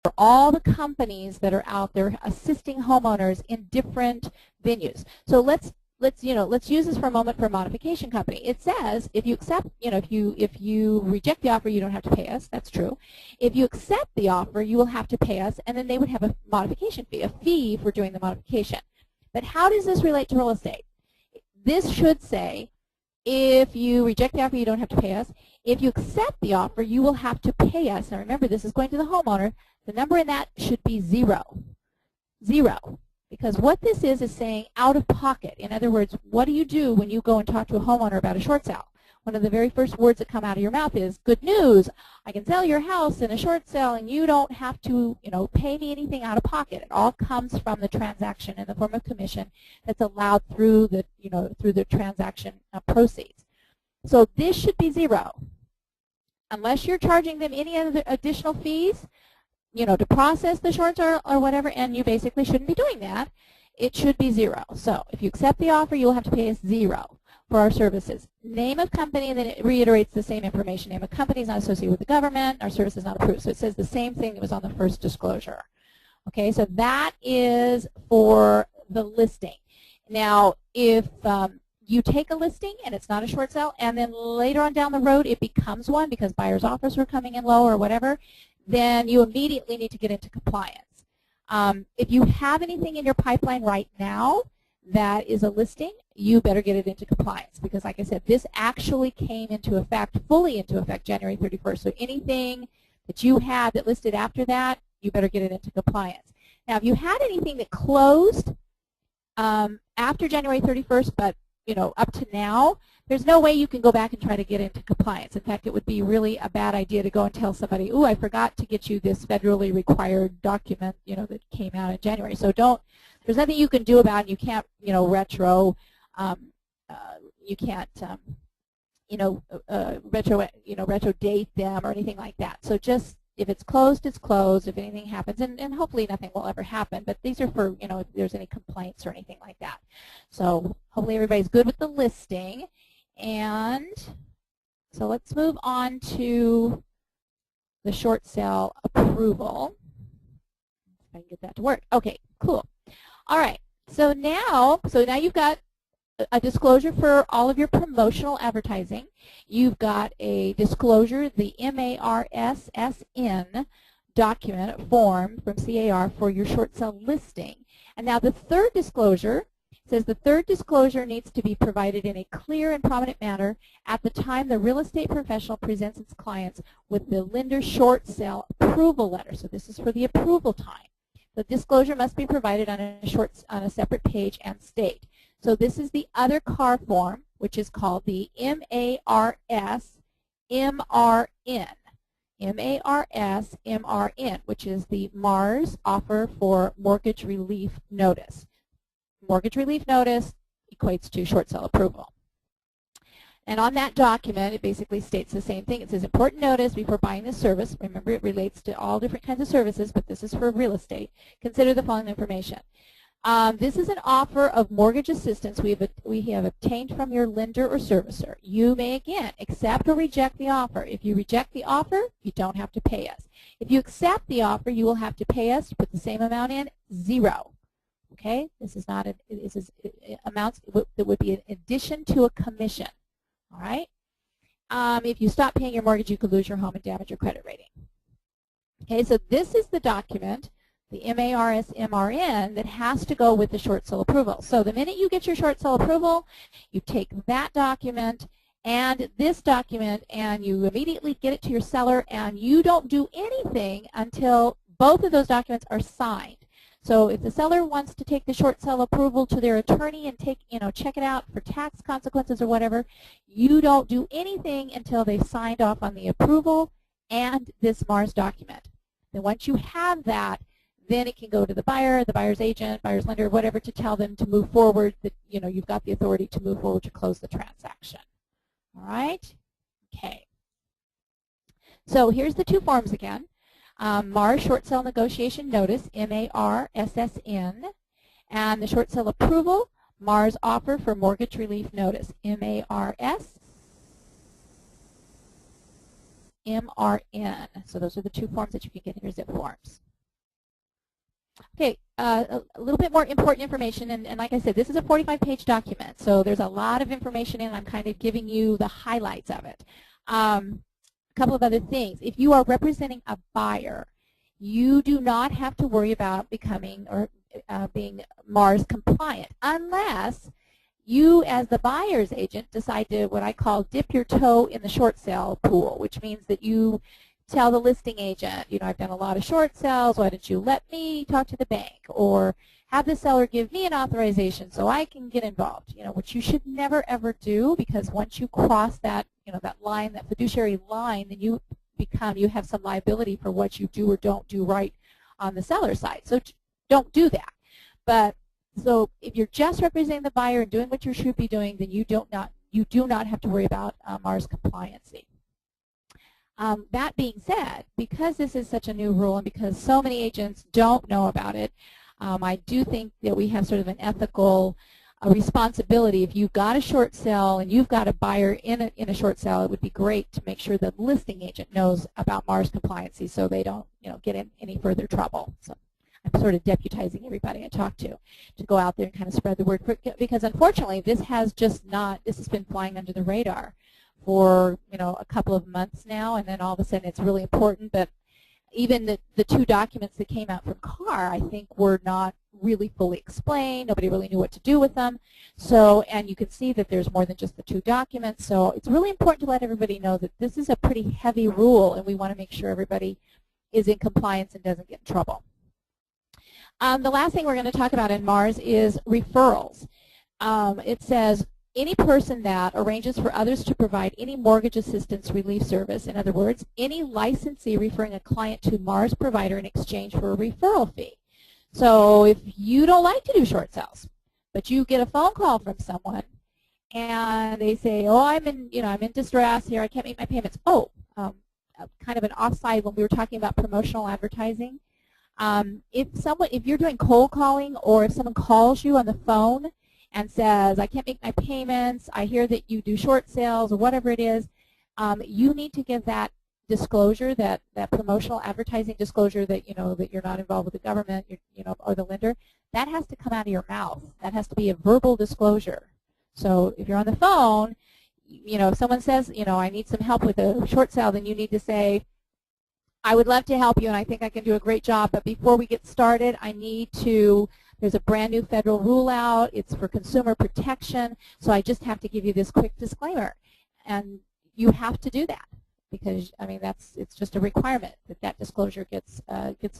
for all the companies that are out there assisting homeowners in different venues. So let's use this for a moment for a modification company. It says if you accept, if you reject the offer, you don't have to pay us. That's true. If you accept the offer, you will have to pay us, and then they would have a modification fee, a fee for doing the modification. But how does this relate to real estate? This should say, if you reject the offer, you don't have to pay us. If you accept the offer, you will have to pay us. Now remember, this is going to the homeowner. The number in that should be 0. 0. Because what this is saying out of pocket. In other words, what do you do when you go and talk to a homeowner about a short sale? One of the very first words that come out of your mouth is, good news, I can sell your house in a short sale and you don't have to, pay me anything out of pocket. It all comes from the transaction in the form of commission that's allowed through the, through the transaction proceeds. So this should be 0. Unless you're charging them any other additional fees, to process the shorts or whatever, and you basically shouldn't be doing that, it should be 0. So if you accept the offer, you'll have to pay us 0 for our services. Name of company, and then it reiterates the same information. Name of company is not associated with the government. Our service is not approved. So it says the same thing that was on the first disclosure. Okay, so that is for the listing. Now, if you take a listing and it's not a short sale, and then later on down the road it becomes one because buyer's offers were coming in low or whatever, then you immediately need to get into compliance. If you have anything in your pipeline right now that is a listing, you better get it into compliance because, like I said, this actually came into effect, fully into effect, January 31st. So anything that you had that listed after that, you better get it into compliance. Now, if you had anything that closed after January 31st, but up to now, there's no way you can go back and try to get into compliance. In fact, it would be really a bad idea to go and tell somebody, "Ooh, I forgot to get you this federally required document, that came out in January." So there's nothing you can do about it. You can't, retro, you can't, retro date them or anything like that. So just if it's closed, it's closed. If anything happens, and hopefully nothing will ever happen, but these are for, if there's any complaints or anything like that. So hopefully everybody's good with the listing. And so let's move on to the short sale approval. If I can get that to work. Okay, cool. All right. So now you've got a disclosure for all of your promotional advertising. You've got a disclosure, the MARSSN document form from CAR for your short sale listing. And now the third disclosure says the third disclosure needs to be provided in a clear and prominent manner at the time the real estate professional presents its clients with the lender short sale approval letter. So this is for the approval time. The disclosure must be provided on a separate page and state. So this is the other CAR form, which is called the MARS-MRN. MARS-MRN, which is the MARS offer for mortgage relief notice. Mortgage relief notice equates to short sale approval. And on that document, it basically states the same thing. It says, important notice before buying this service. Remember, it relates to all different kinds of services, but this is for real estate. Consider the following information. This is an offer of mortgage assistance we have obtained from your lender or servicer. You may, again, accept or reject the offer. If you reject the offer, you don't have to pay us. If you accept the offer, you will have to pay us to put the same amount in, 0. Okay? This is not amounts that would be in addition to a commission. All right? If you stop paying your mortgage, you could lose your home and damage your credit rating. Okay, so this is the document, the MARS-MRN, that has to go with the short sale approval. So the minute you get your short sale approval, you take that document and this document and you immediately get it to your seller, and you don't do anything until both of those documents are signed. So if the seller wants to take the short sale approval to their attorney and check it out for tax consequences or whatever, you don't do anything until they've signed off on the approval and this MARS document. Then once you have that, then it can go to the buyer, the buyer's agent, buyer's lender, whatever, to tell them to move forward, that you've got the authority to move forward to close the transaction. All right? Okay. So here's the two forms again. MARS short sale negotiation notice, MARSSN, and the short sale approval, MARS offer for mortgage relief notice, MARS-MRN. So those are the two forms that you can get in your zip forms. a little bit more important information, and like I said, this is a 45-page document, so there's a lot of information in. I'm kind of giving you the highlights of it. A couple of other things. If you are representing a buyer, you do not have to worry about becoming or being MARS compliant unless you, as the buyer's agent, decide to, what I call, dip your toe in the short sale pool, which means that you tell the listing agent, you know, I've done a lot of short sales, why don't you let me talk to the bank, or have the seller give me an authorization so I can get involved, you know, which you should never ever do, because once you cross that, you know, that line, that fiduciary line, then you have some liability for what you do or don't do right on the seller side. So don't do that. But so if you're just representing the buyer and doing what you should be doing, then you do not have to worry about MARS compliancy. That being said, because this is such a new rule and because so many agents don't know about it, I do think that we have sort of an ethical responsibility. If you've got a short sale and you've got a buyer in a short sale, it would be great to make sure the listing agent knows about MARS compliancy so they don't, you know, get in any further trouble. So I'm sort of deputizing everybody I talk to go out there and kind of spread the word, because unfortunately this has been flying under the radar for, you know, a couple of months now, and then all of a sudden it's really important. But even the two documents that came out from CAR, I think, were not really fully explained. Nobody really knew what to do with them. So, and you can see that there's more than just the two documents. So it's really important to let everybody know that this is a pretty heavy rule, and we want to make sure everybody is in compliance and doesn't get in trouble. The last thing we're going to talk about in MARS is referrals. It says, any person that arranges for others to provide any mortgage assistance relief service, in other words, any licensee referring a client to MARS provider in exchange for a referral fee. So if you don't like to do short sales, but you get a phone call from someone and they say, oh, I'm in distress here, I can't make my payments. Oh, kind of an offside when we were talking about promotional advertising. If you're doing cold calling, or if someone calls you on the phone and says, I can't make my payments, I hear that you do short sales, or whatever it is, you need to give that disclosure, that promotional advertising disclosure that, you know, that you're not involved with the government, you know, or the lender. That has to come out of your mouth. That has to be a verbal disclosure. So if you're on the phone, you know, if someone says, you know, I need some help with a short sale, then you need to say, I would love to help you, and I think I can do a great job, but before we get started, I need to, there's a brand new federal rule out, it's for consumer protection, so I just have to give you this quick disclaimer. And you have to do that, because, I mean, it's just a requirement that disclosure gets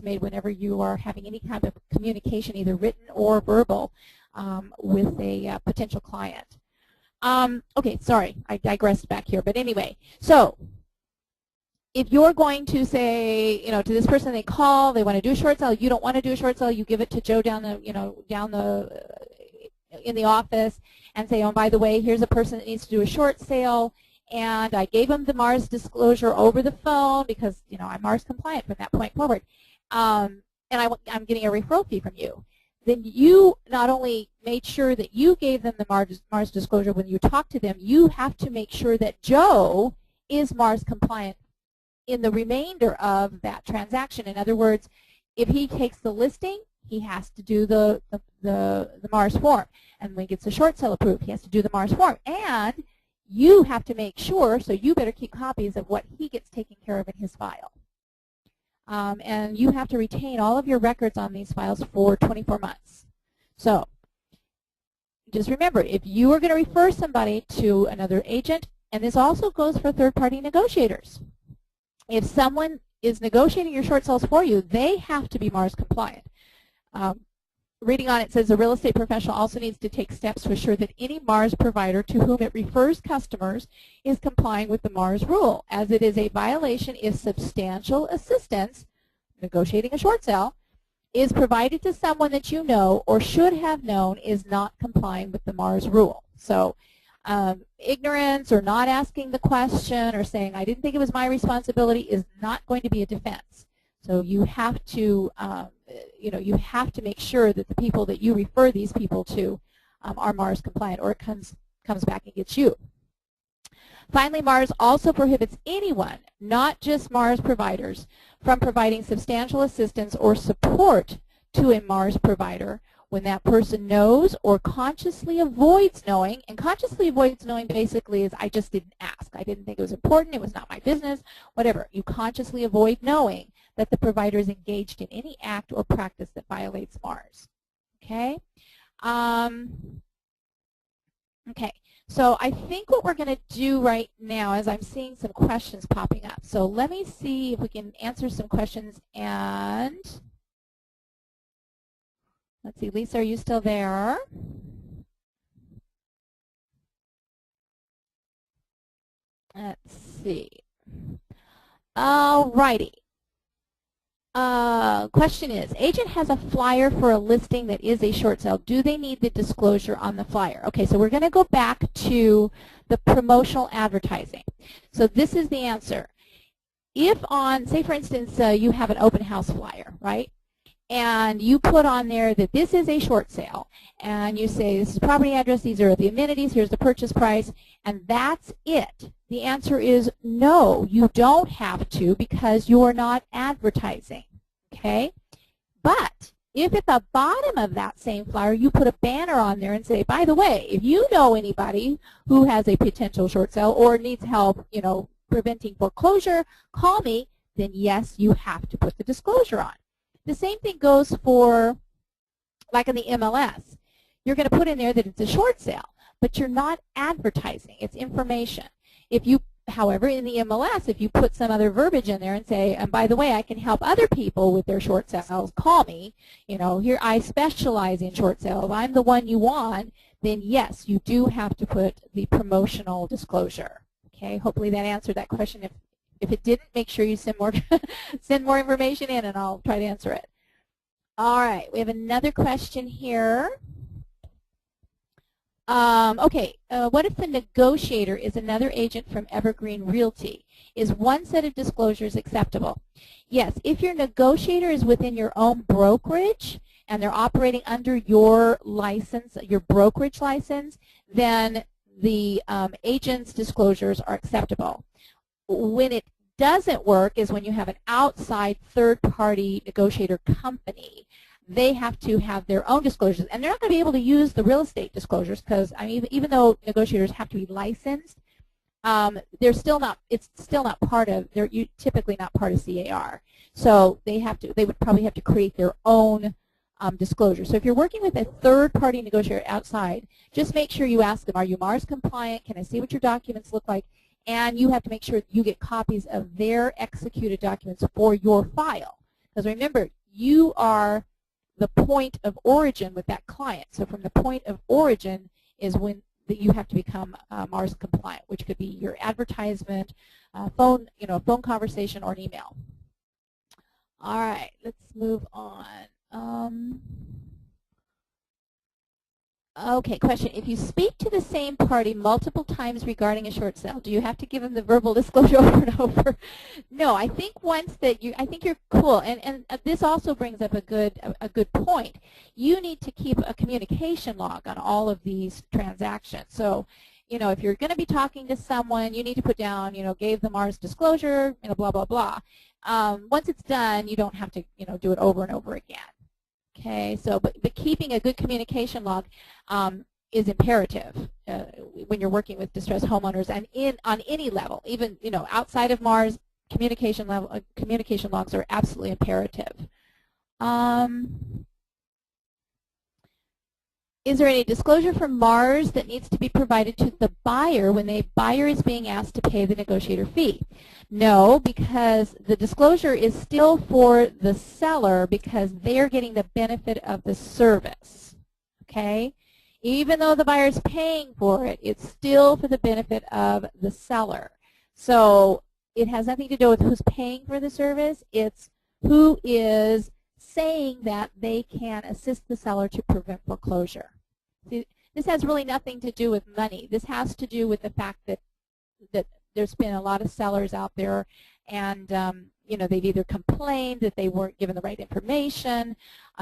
made whenever you are having any kind of communication, either written or verbal, with a potential client. Okay, sorry, I digressed back here, but anyway, so if you're going to say, you know, to this person, they call, they want to do a short sale, you don't want to do a short sale, you give it to Joe down the, you know, in the office, and say, oh, by the way, here's a person that needs to do a short sale, and I gave them the MARS disclosure over the phone because, you know, I'm MARS compliant from that point forward, and I'm getting a referral fee from you. Then you not only made sure that you gave them the MARS disclosure when you talked to them, you have to make sure that Joe is MARS compliant in the remainder of that transaction. In other words, if he takes the listing, he has to do the MARS form. And when he gets the short sale approved, he has to do the MARS form. And you have to make sure, so you better keep copies of what he gets taken care of in his file. And you have to retain all of your records on these files for 24 months. So just remember, if you are going to refer somebody to another agent, and this also goes for third-party negotiators, if someone is negotiating your short sales for you, they have to be MARS compliant. Reading on it says the real estate professional also needs to take steps to assure that any MARS provider to whom it refers customers is complying with the MARS rule, as it is a violation if substantial assistance, negotiating a short sale, is provided to someone that you know or should have known is not complying with the MARS rule. So ignorance or not asking the question or saying, I didn't think it was my responsibility, is not going to be a defense. So you have to, you have to make sure that the people that you refer these people to are MARS compliant, or it comes back and gets you. Finally, MARS also prohibits anyone, not just MARS providers, from providing substantial assistance or support to a Mars provider when that person knows or consciously avoids knowing. And consciously avoids knowing basically is I just didn't ask. I didn't think it was important. It was not my business, whatever. You consciously avoid knowing that the provider is engaged in any act or practice that violates Mars. Okay? Okay. So I think what we're going to do right now is I'm seeing some questions popping up. So let me see if we can answer some questions. And let's see, Lisa, are you still there? Let's see. All righty. Question is, agent has a flyer for a listing that is a short sale. Do they need the disclosure on the flyer? Okay, so we're going to go back to the promotional advertising. So this is the answer. If on, say for instance, you have an open house flyer, right? And you put on there that this is a short sale, and you say this is the property address, these are the amenities, here's the purchase price, and that's it. The answer is no, you don't have to because you're not advertising, okay? But if at the bottom of that same flyer you put a banner on there and say, by the way, if you know anybody who has a potential short sale or needs help, you know, preventing foreclosure, call me, then yes, you have to put the disclosure on. The same thing goes for, like in the MLS. You're going to put in there that it's a short sale, but you're not advertising. It's information. If you, however, in the MLS, if you put some other verbiage in there and say, and by the way, I can help other people with their short sales, call me, you know, here I specialize in short sales, I'm the one you want, then yes, you do have to put the promotional disclosure. Okay, hopefully that answered that question. If it didn't, make sure you send more send more information in, and I'll try to answer it. All right, we have another question here. What if the negotiator is another agent from Evergreen Realty? Is one set of disclosures acceptable? Yes, if your negotiator is within your own brokerage and they're operating under your license, your brokerage license, then the agent's disclosures are acceptable. When it doesn't work is when you have an outside third-party negotiator company. They have to have their own disclosures, and they're not going to be able to use the real estate disclosures because, I mean, even though negotiators have to be licensed, they're still not. It's still not part of. They're typically not part of CAR. So they have to. They would probably have to create their own disclosure. So if you're working with a third-party negotiator outside, just make sure you ask them, are you Mars compliant? Can I see what your documents look like? And you have to make sure you get copies of their executed documents for your file. Because remember, you are the point of origin with that client. So from the point of origin is when you have to become Mars compliant, which could be your advertisement, phone conversation, or an email. All right, let's move on. Okay, question. If you speak to the same party multiple times regarding a short sale, do you have to give them the verbal disclosure over and over? No, I think once that I think you're cool. And this also brings up a good point. You need to keep a communication log on all of these transactions. So, you know, if you're going to be talking to someone, you need to put down, you know, gave the Mars disclosure, you know, blah, blah, blah. Once it's done, you don't have to, you know, do it over and over again. Okay, so but keeping a good communication log is imperative when you're working with distressed homeowners, and on any level, even outside of Mars, communication logs are absolutely imperative. Is there any disclosure from Mars that needs to be provided to the buyer when the buyer is being asked to pay the negotiator fee? No, because the disclosure is still for the seller because they're getting the benefit of the service. Okay? Even though the buyer is paying for it, it's still for the benefit of the seller. So it has nothing to do with who's paying for the service. It's who is saying that they can assist the seller to prevent foreclosure. See, this has really nothing to do with money. This has to do with the fact that there's been a lot of sellers out there, and they've either complained that they weren't given the right information.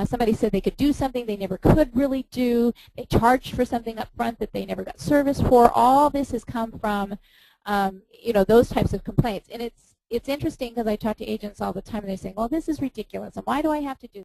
Somebody said they could do something they never could really do. They charged for something up front that they never got service for. All this has come from those types of complaints, and it's interesting because I talk to agents all the time, and they're saying, well, this is ridiculous, and why do I have to do